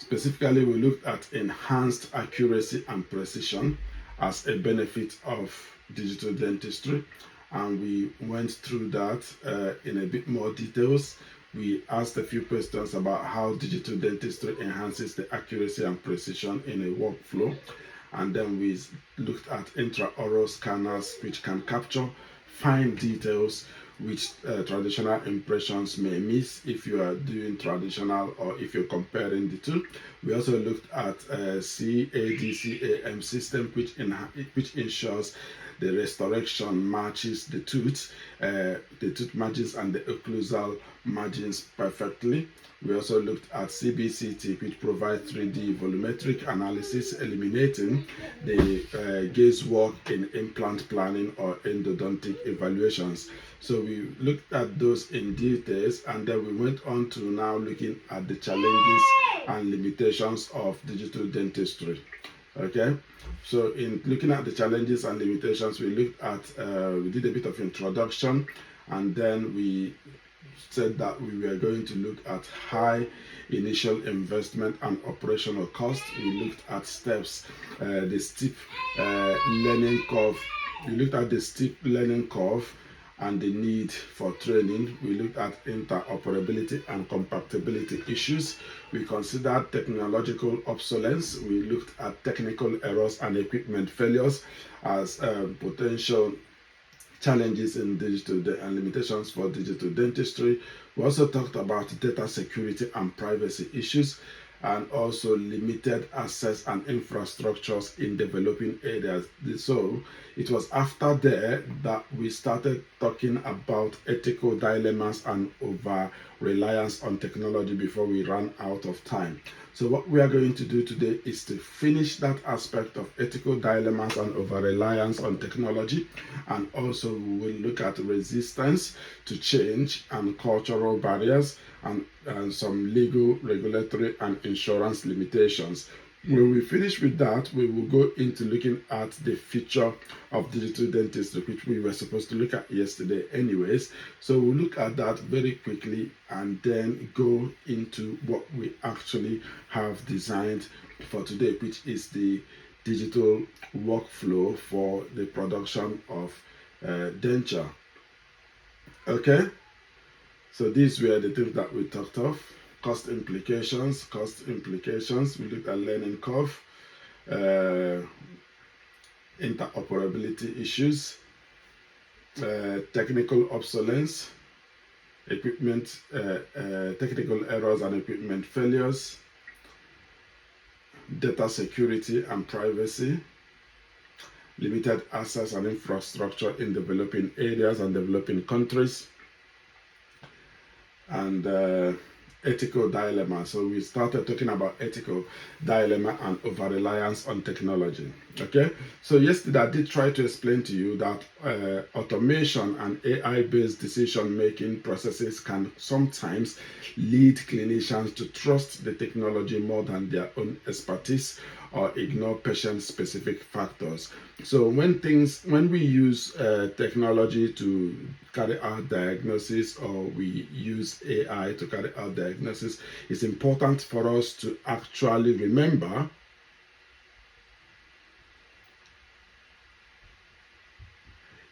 Specifically, we looked at enhanced accuracy and precision as a benefit of digital dentistry, and we went through that in a bit more details. We asked a few questions about how digital dentistry enhances the accuracy and precision in a workflow, and then we looked at intraoral scanners, which can capture fine details which traditional impressions may miss if you are doing traditional or if you're comparing the two. We also looked at CADCAM system, which ensures the restoration matches the tooth margins and the occlusal margins perfectly. We also looked at CBCT, which provides 3D volumetric analysis, eliminating the guesswork in implant planning or endodontic evaluations. So we looked at those in details, and then we went on to now looking at the challenges and limitations of digital dentistry. Okay, so in looking at the challenges and limitations, we looked at, we did a bit of introduction, and then we said that we were going to look at high initial investment and operational cost. We looked at steps, the steep learning curve. We looked at the steep learning curve and the need for training. We looked at interoperability and compatibility issues. We considered technological obsolescence. We looked at technical errors and equipment failures as potential challenges in digital and limitations for digital dentistry. We also talked about data security and privacy issues, and also limited access and infrastructures in developing areas. So it was after there that we started talking about ethical dilemmas and over reliance on technology before we ran out of time. So what we are going to do today is to finish that aspect of ethical dilemmas and over reliance on technology, and also we will look at resistance to change and cultural barriers, and some legal, regulatory, and insurance limitations. When we finish with that, we will go into looking at the future of digital dentistry, which we were supposed to look at yesterday anyways. So we'll look at that very quickly and then go into what we actually have designed for today, which is the digital workflow for the production of denture. Okay? So these were the things that we talked of. Cost implications. We looked at learning curve, interoperability issues, technical obsolescence, equipment, technical errors and equipment failures, data security and privacy, limited access and infrastructure in developing areas and developing countries, and ethical dilemma. So we started talking about ethical dilemma and over-reliance on technology. Okay, so yesterday I did try to explain to you that automation and AI-based decision-making processes can sometimes lead clinicians to trust the technology more than their own expertise, or ignore patient-specific factors. So when we use technology to carry out diagnosis, or we use AI to carry out diagnosis, it's important for us to actually remember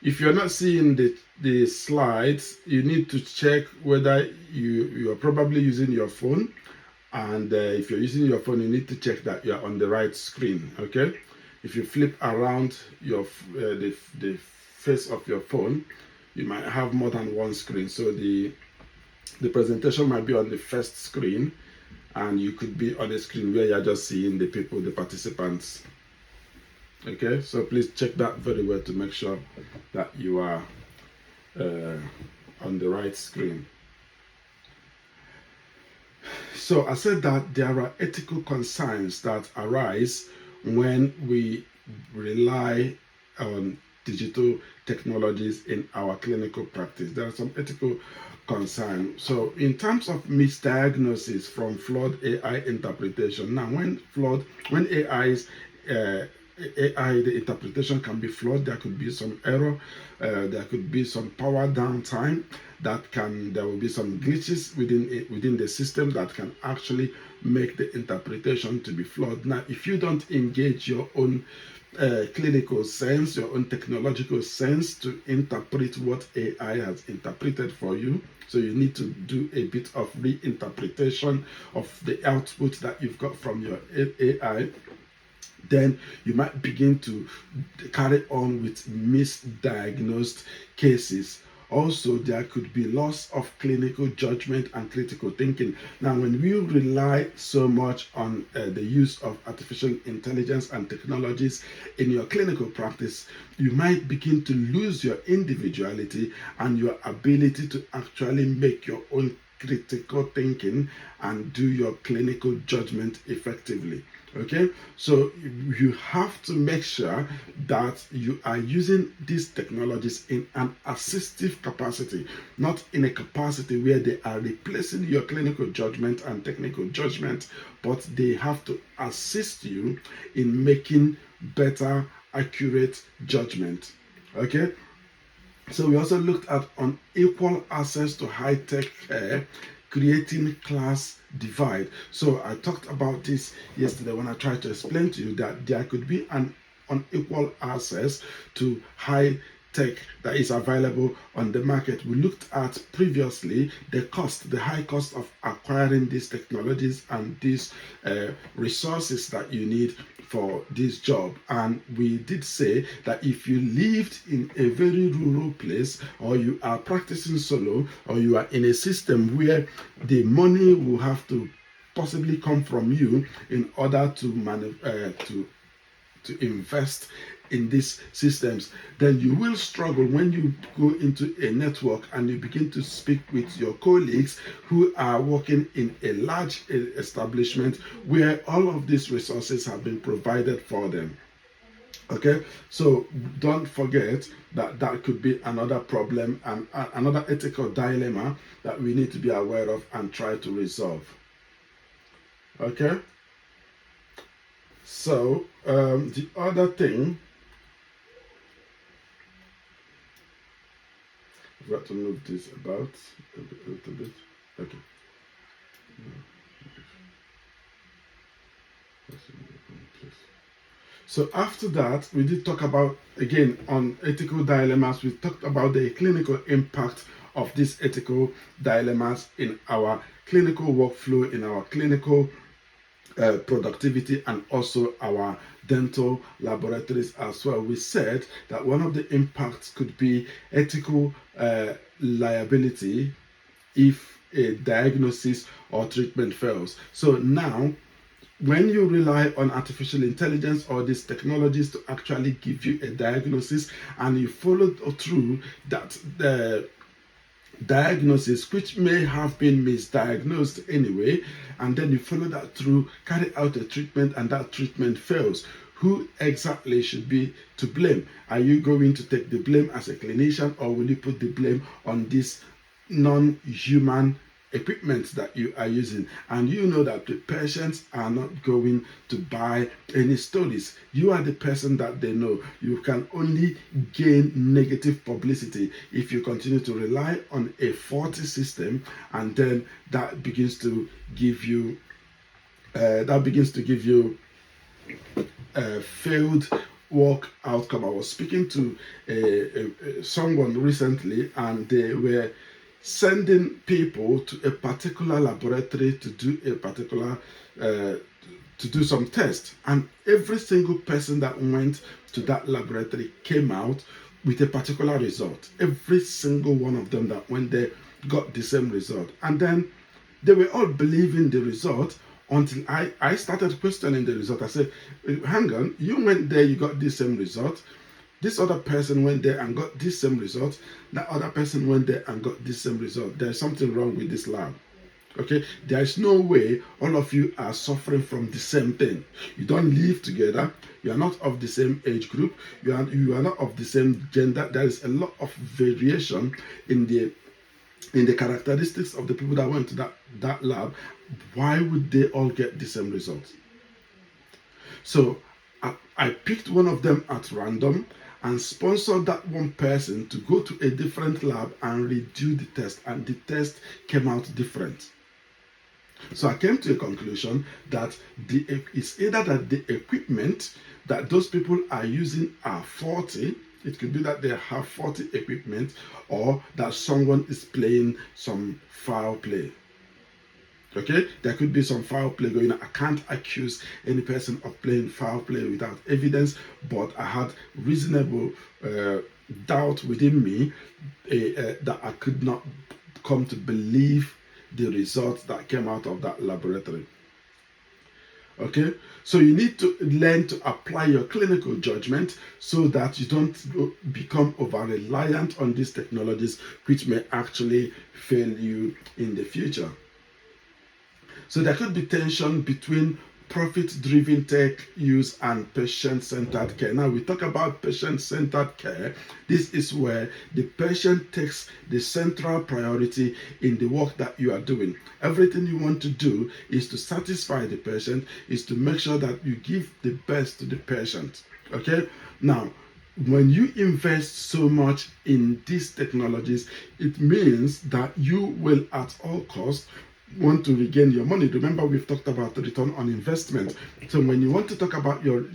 if you're not seeing the slides, you need to check whether you are probably using your phone. And if you're using your phone, you need to check that you're on the right screen. Okay, if you flip around your the face of your phone, you might have more than one screen. So the presentation might be on the first screen, and you could be on a screen where you're just seeing the people, the participants. Okay, so please check that very well to make sure that you are on the right screen. So I said that there are ethical concerns that arise when we rely on digital technologies in our clinical practice. There are some ethical concerns. So in terms of misdiagnosis from flawed AI interpretation, now when AI, the interpretation can be flawed. There could be some error, there could be some power downtime, there will be some glitches within the system that can actually make the interpretation to be flawed. Now, if you don't engage your own clinical sense, your own technological sense to interpret what AI has interpreted for you, so you need to do a bit of reinterpretation of the output that you've got from your AI, then you might begin to carry on with misdiagnosed cases. Also, there could be loss of clinical judgment and critical thinking. Now, when we rely so much on the use of artificial intelligence and technologies in your clinical practice, you might begin to lose your individuality and your ability to actually make your own critical thinking and do your clinical judgment effectively. Okay, so you have to make sure that you are using these technologies in an assistive capacity, not in a capacity where they are replacing your clinical judgment and technical judgment, but they have to assist you in making better, accurate judgment. Okay, so we also looked at unequal access to high-tech care, creating class divide. So I talked about this yesterday when I tried to explain to you that there could be an unequal access to high tech that is available on the market. We looked at previously the high cost of acquiring these technologies and these resources that you need for this job, and we did say that if you lived in a very rural place, or you are practicing solo, or you are in a system where the money will have to possibly come from you in order to invest in these systems, then you will struggle when you go into a network and you begin to speak with your colleagues who are working in a large establishment where all of these resources have been provided for them. Okay, so don't forget that that could be another problem and another ethical dilemma that we need to be aware of and try to resolve. Okay, so the other thing, I've got to move this about a little bit. Okay. So after that, we did talk about, again, on ethical dilemmas, we talked about the clinical impact of these ethical dilemmas in our clinical workflow, in our clinical productivity, and also our dental laboratories as well. We said that one of the impacts could be ethical liability if a diagnosis or treatment fails. So now, when you rely on artificial intelligence or these technologies to actually give you a diagnosis, and you follow through that the diagnosis, which may have been misdiagnosed anyway, and then you follow that through, carry out a treatment, and that treatment fails, who exactly should be to blame? Are you going to take the blame as a clinician, or will you put the blame on this non-human equipment that you are using? And you know that the patients are not going to buy any stories. You are the person that they know. You can only gain negative publicity if you continue to rely on a faulty system, and then that begins to give you failed work outcome. I was speaking to someone recently, and they were sending people to a particular laboratory to do a particular to do some tests, and every single person that went to that laboratory came out with a particular result. Every single one of them that went there got the same result, and then they were all believing the result until I started questioning the result. I said, hang on, you went there, you got the same result. This other person went there and got this same result. That other person went there and got this same result. There's something wrong with this lab. Okay, there is no way all of you are suffering from the same thing. You don't live together. You are not of the same age group. You are not of the same gender. There is a lot of variation in the characteristics of the people that went to that lab. Why would they all get the same results? So I picked one of them at random, and sponsor that one person to go to a different lab and redo the test, and the test came out different. So I came to a conclusion that it's either that the equipment that those people are using are faulty. It could be that they have faulty equipment, or that someone is playing some foul play. Okay, there could be some foul play going on. I can't accuse any person of playing foul play without evidence, but I had reasonable doubt within me that I could not come to believe the results that came out of that laboratory. Okay, so you need to learn to apply your clinical judgment so that you don't become over reliant on these technologies, which may actually fail you in the future. So there could be tension between profit-driven tech use and patient-centered care. Now we talk about patient-centered care. This is where the patient takes the central priority in the work that you are doing. Everything you want to do is to satisfy the patient, is to make sure that you give the best to the patient. Okay? Now, when you invest so much in these technologies, it means that you will at all costs want to regain your money. Remember, we've talked about the return on investment. So when you want to look at your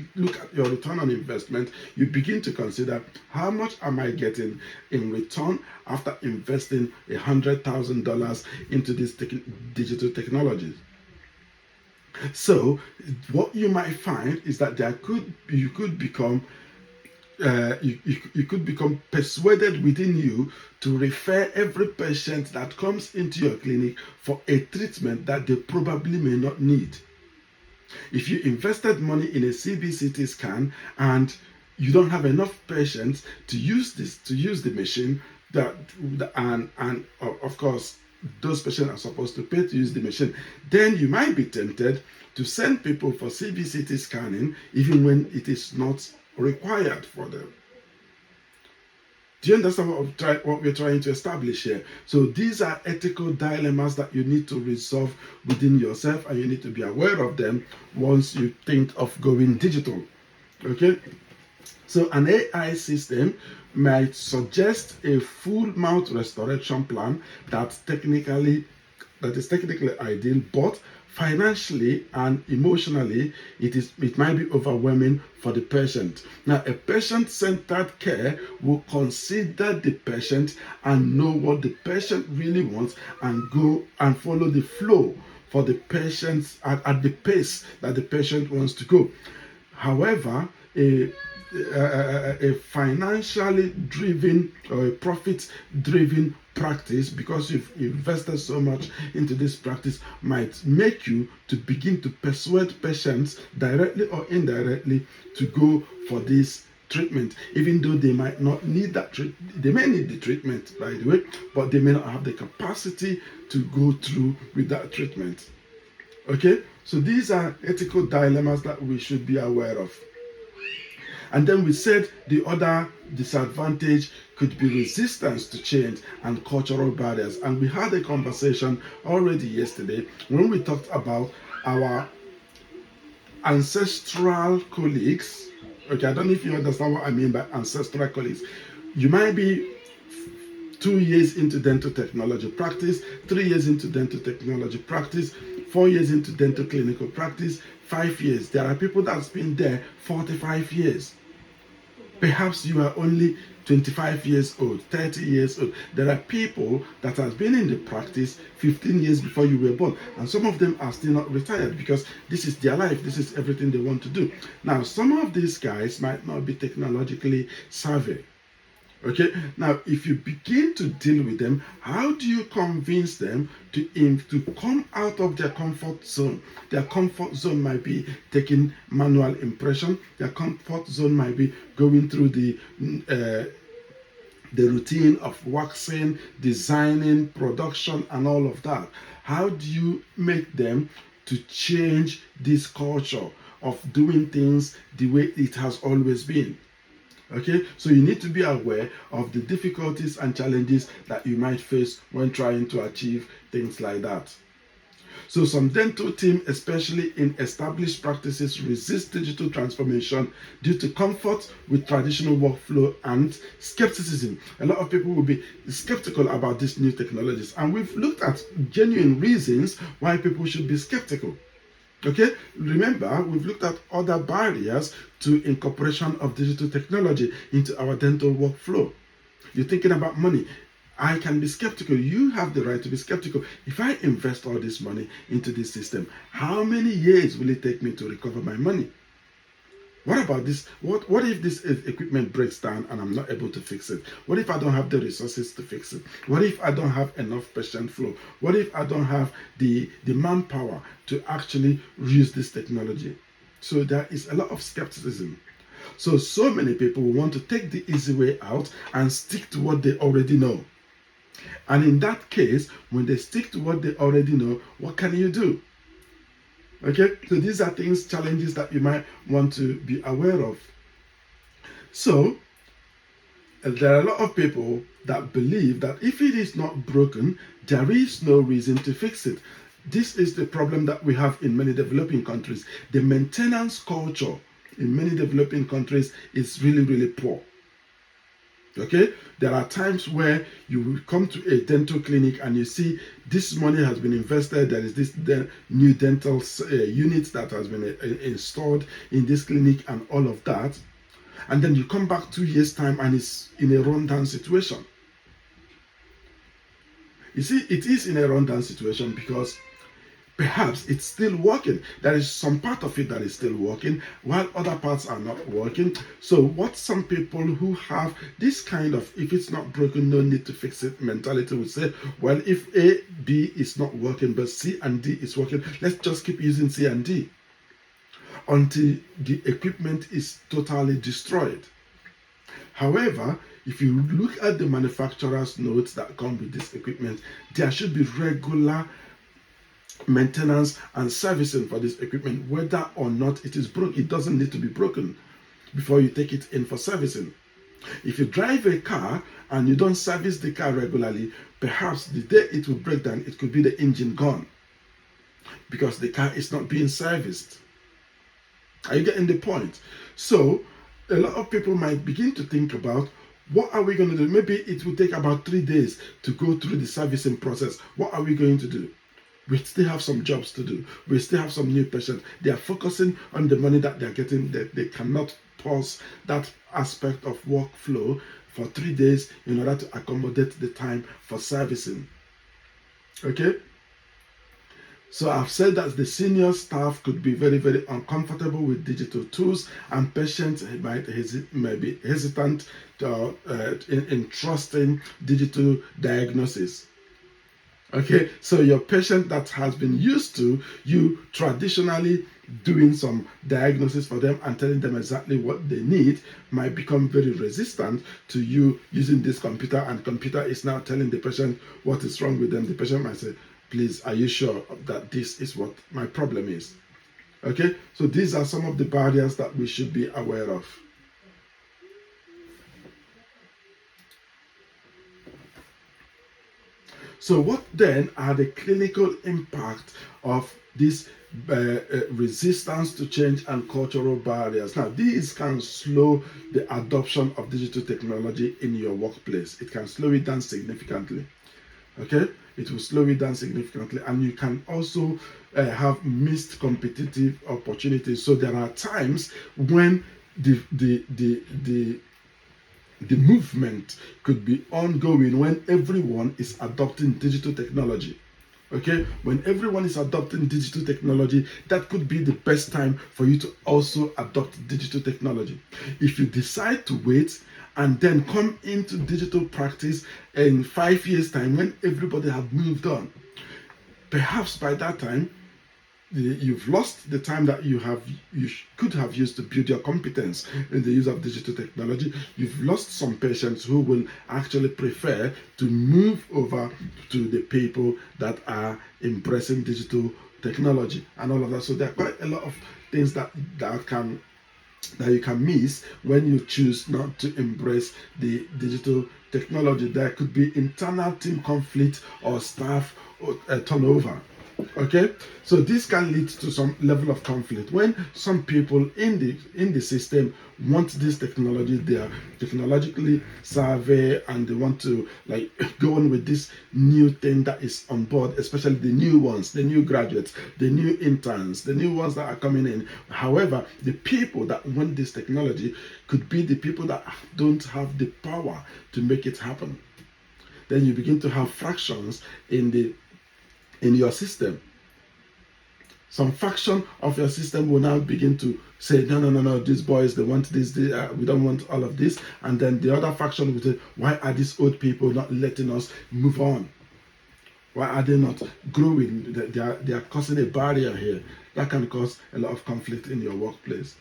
return on investment, you begin to consider, how much am I getting in return after investing $100,000 into these digital technologies? So what you might find is that you could become persuaded within you to refer every patient that comes into your clinic for a treatment that they probably may not need. If you invested money in a CBCT scan and you don't have enough patients to use the machine, and of course those patients are supposed to pay to use the machine, then you might be tempted to send people for CBCT scanning even when it is not required for them. Do you understand what we're trying to establish here? So these are ethical dilemmas that you need to resolve within yourself, and you need to be aware of them once you think of going digital. Okay? So an AI system might suggest a full mouth restoration plan that is technically ideal, but financially and emotionally, it might be overwhelming for the patient. Now, a patient-centered care will consider the patient and know what the patient really wants, and go and follow the flow for the patient at the pace that the patient wants to go. However, a financially driven or a profit-driven practice, because you've invested so much into this practice, might make you to begin to persuade patients directly or indirectly to go for this treatment, even though they might not need that treatment. They may need the treatment, by the way, but they may not have the capacity to go through with that treatment. Okay, so these are ethical dilemmas that we should be aware of. And then we said the other disadvantage could be resistance to change and cultural barriers. And we had a conversation already yesterday when we talked about our ancestral colleagues. Okay, I don't know if you understand what I mean by ancestral colleagues. You might be 2 years into dental technology practice, 3 years into dental technology practice, 4 years into dental clinical practice, 5 years. There are people that's been there 45 years. Perhaps you are only 25 years old, 30 years old. There are people that have been in the practice 15 years before you were born, and some of them are still not retired because this is their life, this is everything they want to do. Now, some of these guys might not be technologically savvy. Okay, now if you begin to deal with them, how do you convince them to come out of their comfort zone? Their comfort zone might be taking manual impression. Their comfort zone might be going through the routine of waxing, designing, production, and all of that. How do you make them to change this culture of doing things the way it has always been? Okay, so you need to be aware of the difficulties and challenges that you might face when trying to achieve things like that. So some dental team, especially in established practices, resist digital transformation due to comfort with traditional workflow and skepticism. A lot of people will be skeptical about these new technologies, and we've looked at genuine reasons why people should be skeptical. Okay, remember, we've looked at other barriers to incorporation of digital technology into our dental workflow. You're thinking about money. I can be skeptical. You have the right to be skeptical. If I invest all this money into this system, how many years will it take me to recover my money? What about this? What if this equipment breaks down and I'm not able to fix it? What if I don't have the resources to fix it? What if I don't have enough patient flow? What if I don't have the manpower to actually use this technology? So there is a lot of skepticism. So many people want to take the easy way out and stick to what they already know. And in that case, when they stick to what they already know, what can you do? Okay, so these are things, challenges that you might want to be aware of. So there are a lot of people that believe that if it is not broken, there is no reason to fix it. This is the problem that we have in many developing countries. The maintenance culture in many developing countries is really, really poor. Okay, there are times where you will come to a dental clinic and you see this money has been invested. There is this new dental unit that has been installed in this clinic and all of that. And then you come back 2 years' time and it's in a rundown situation. You see, it is in a rundown situation because perhaps it's still working. There is some part of it that is still working while other parts are not working. So what some people who have this kind of, if it's not broken, no need to fix it mentality would say, well, if A, B is not working, but C and D is working, let's just keep using C and D until the equipment is totally destroyed. However, if you look at the manufacturer's notes that come with this equipment, there should be regular maintenance and servicing for this equipment, whether or not it is broken. It doesn't need to be broken before you take it in for servicing. If you drive a car and you don't service the car regularly, perhaps the day it will break down, it could be the engine gone because the car is not being serviced. Are you getting the point? So a lot of people might begin to think about, what are we going to do? Maybe it will take about 3 days to go through the servicing process. What are we going to do? We still have some jobs to do. We still have some new patients. They are focusing on the money that they are getting. They cannot pause that aspect of workflow for 3 days in order to accommodate the time for servicing. Okay? So I've said that the senior staff could be very, very uncomfortable with digital tools, and patients might be hesitant in trusting digital diagnosis. Okay, so your patient that has been used to you traditionally doing some diagnosis for them and telling them exactly what they need might become very resistant to you using this computer, and computer is now telling the patient what is wrong with them. The patient might say, please, are you sure that this is what my problem is? Okay, so these are some of the barriers that we should be aware of. So what then are the clinical impact of this resistance to change and cultural barriers? Now, these can slow the adoption of digital technology in your workplace. It can slow it down significantly. Okay, it will slow it down significantly, and you can also have missed competitive opportunities. So there are times when the movement could be ongoing when everyone is adopting digital technology. Okay, when everyone is adopting digital technology, that could be the best time for you to also adopt digital technology. If you decide to wait and then come into digital practice in 5 years' time when everybody have moved on, perhaps by that time you've lost the time that you could have used to build your competence in the use of digital technology. You've lost some patients who will actually prefer to move over to the people that are embracing digital technology and all of that. So there are quite a lot of things that you can miss when you choose not to embrace the digital technology. There could be internal team conflict or staff turnover. Okay, so this can lead to some level of conflict when some people in the system want this technology, they are technologically savvy, and they want to like go on with this new thing that is on board, especially the new ones, the new graduates, the new interns, the new ones that are coming in. However, the people that want this technology could be the people that don't have the power to make it happen. Then you begin to have fractions in your system. Some faction of your system will now begin to say, no, these boys, they want this, we don't want all of this. And then the other faction will say, why are these old people not letting us move on? Why are they not growing? They are causing a barrier here. That can cause a lot of conflict in your workplace.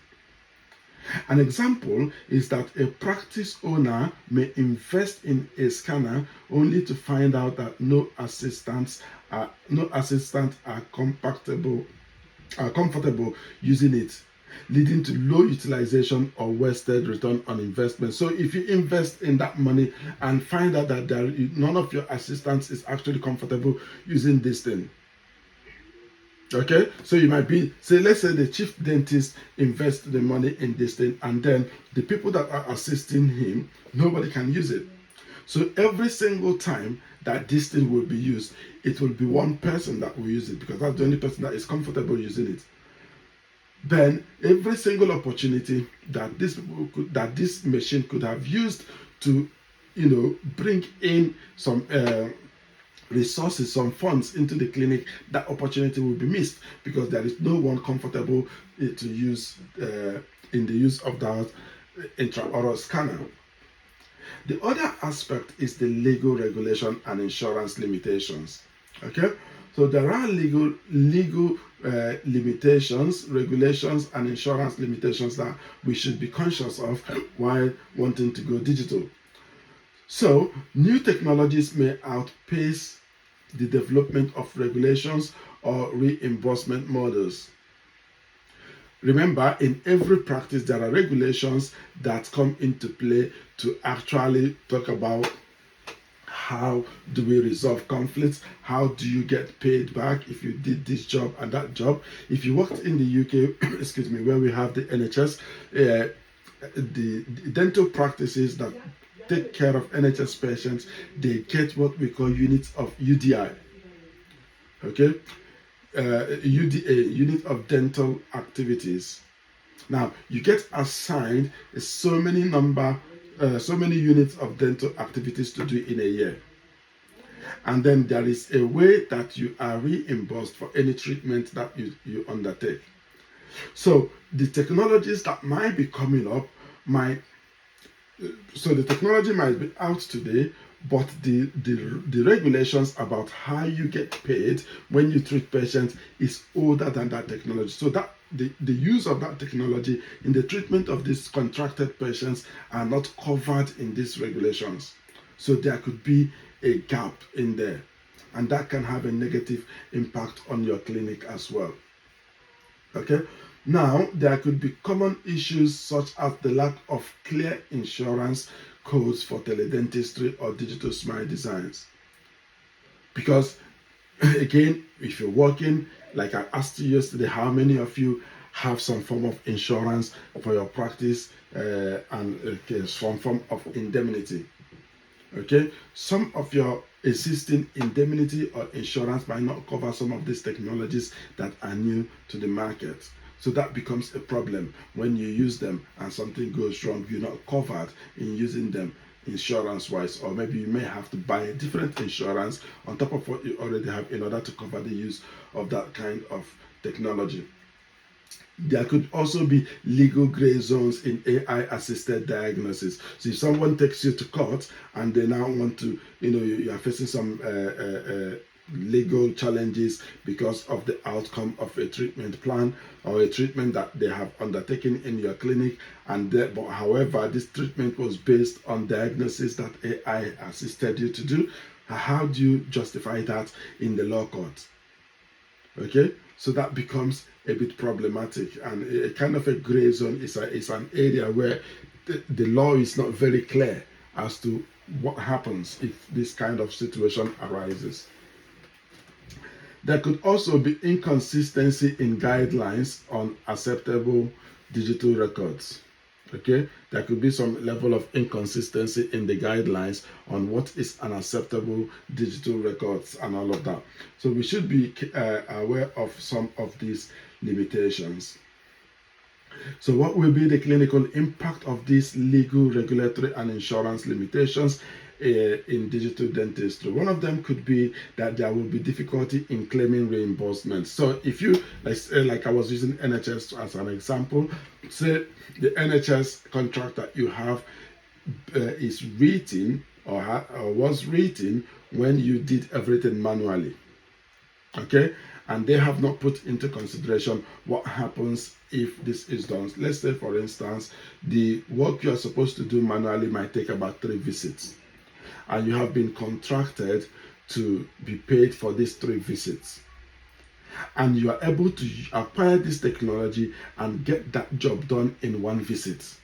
An example is that a practice owner may invest in a scanner only to find out that no assistants are comfortable using it, leading to low utilization or wasted return on investment. So if you invest in that money and find out that none of your assistants is actually comfortable using this thing, okay, so you might be, say, let's say the chief dentist invests the money in this thing, and then the people that are assisting him, nobody can use it. So every single time that this thing will be used, it will be one person that will use it, because that's the only person that is comfortable using it. Then every single opportunity that this machine could have used to, bring in some resources, some funds into the clinic, that opportunity will be missed because there is no one comfortable to use in the use of that intraoral scanner. The other aspect is the legal regulation and insurance limitations. Okay, so there are legal limitations, regulations, and insurance limitations that we should be conscious of while wanting to go digital. So new technologies may outpace the development of regulations or reimbursement models. Remember, in every practice, there are regulations that come into play to actually talk about how do we resolve conflicts, how do you get paid back if you did this job and that job. If you worked in the UK, excuse me, where we have the NHS, the dental practices that take care of NHS patients, they get what we call units of UDI. Okay, UDA, unit of dental activities. Now you get assigned so many units of dental activities to do in a year, and then there is a way that you are reimbursed for any treatment that you undertake. So the technologies that might be coming up the technology might be out today, but the regulations about how you get paid when you treat patients is older than that technology. So that the use of that technology in the treatment of these contracted patients are not covered in these regulations. So there could be a gap in there, and that can have a negative impact on your clinic as well. Okay. Now, there could be common issues such as the lack of clear insurance codes for teledentistry or digital smile designs. Because, again, if you're working, like I asked you yesterday, how many of you have some form of insurance for your practice and some form of indemnity? Okay, some of your existing indemnity or insurance might not cover some of these technologies that are new to the market. So that becomes a problem when you use them and something goes wrong. You're not covered in using them insurance-wise, or maybe you may have to buy a different insurance on top of what you already have in order to cover the use of that kind of technology. There could also be legal gray zones in AI-assisted diagnosis. So if someone takes you to court and they now want to, you are facing some legal challenges because of the outcome of a treatment plan or a treatment that they have undertaken in your clinic, but however this treatment was based on diagnosis that AI assisted you to do, how do you justify that in the law court? Okay, so that becomes a bit problematic, and a kind of a gray zone is an area where the law is not very clear as to what happens if this kind of situation arises. There could also be inconsistency in guidelines on acceptable digital records. Okay, there could be some level of inconsistency in the guidelines on what is an acceptable digital records and all of that. So we should be aware of some of these limitations. So what will be the clinical impact of these legal, regulatory, and insurance limitations in digital dentistry? One of them could be that there will be difficulty in claiming reimbursement. So if you, like I was using NHS as an example, say the NHS contract that you have is written or was written when you did everything manually. Okay, and they have not put into consideration what happens if this is done. Let's say, for instance, the work you are supposed to do manually might take about 3 visits, and you have been contracted to be paid for these 3 visits, and you are able to acquire this technology and get that job done in 1 visit.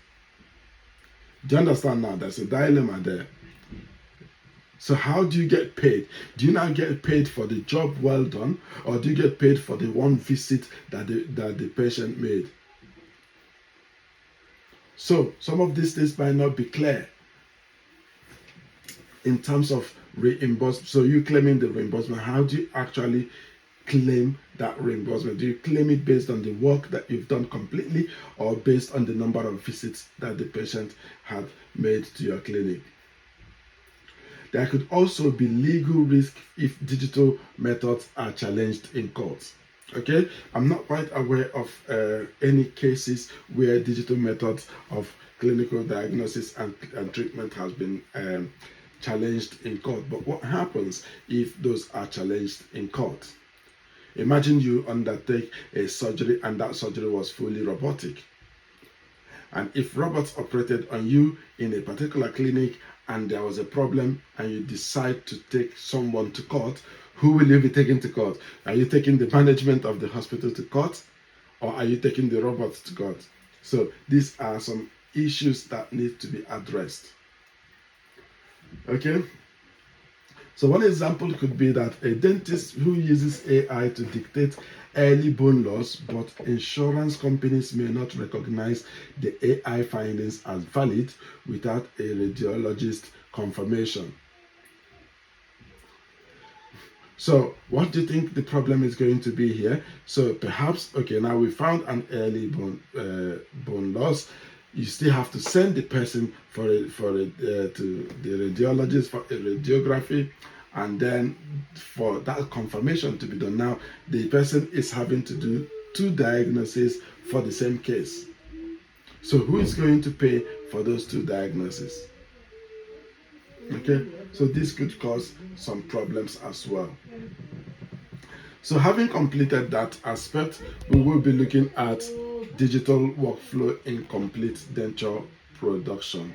Do you understand now? There's a dilemma there. So how do you get paid? Do you now get paid for the job well done, or do you get paid for the 1 visit that the patient made? So some of these things might not be clear in terms of reimbursement. So you claiming the reimbursement, how do you actually claim that reimbursement? Do you claim it based on the work that you've done completely, or based on the number of visits that the patient had made to your clinic? There could also be legal risk if digital methods are challenged in court. Okay, I'm not quite aware of any cases where digital methods of clinical diagnosis and treatment has been challenged in court. But what happens if those are challenged in court? Imagine you undertake a surgery and that surgery was fully robotic. And if robots operated on you in a particular clinic and there was a problem and you decide to take someone to court, who will you be taking to court? Are you taking the management of the hospital to court, or are you taking the robots to court? So these are some issues that need to be addressed. Okay? So one example could be that a dentist who uses AI to dictate early bone loss, but insurance companies may not recognize the AI findings as valid without a radiologist confirmation. So what do you think the problem is going to be here? So perhaps, okay, now we found an early bone loss. You still have to send the person to the radiologist for a radiography, and then for that confirmation to be done. Now the person is having to do 2 diagnoses for the same case. So who is going to pay for those 2 diagnoses? Okay, so this could cause some problems as well. So having completed that aspect, we will be looking at digital workflow in complete denture production.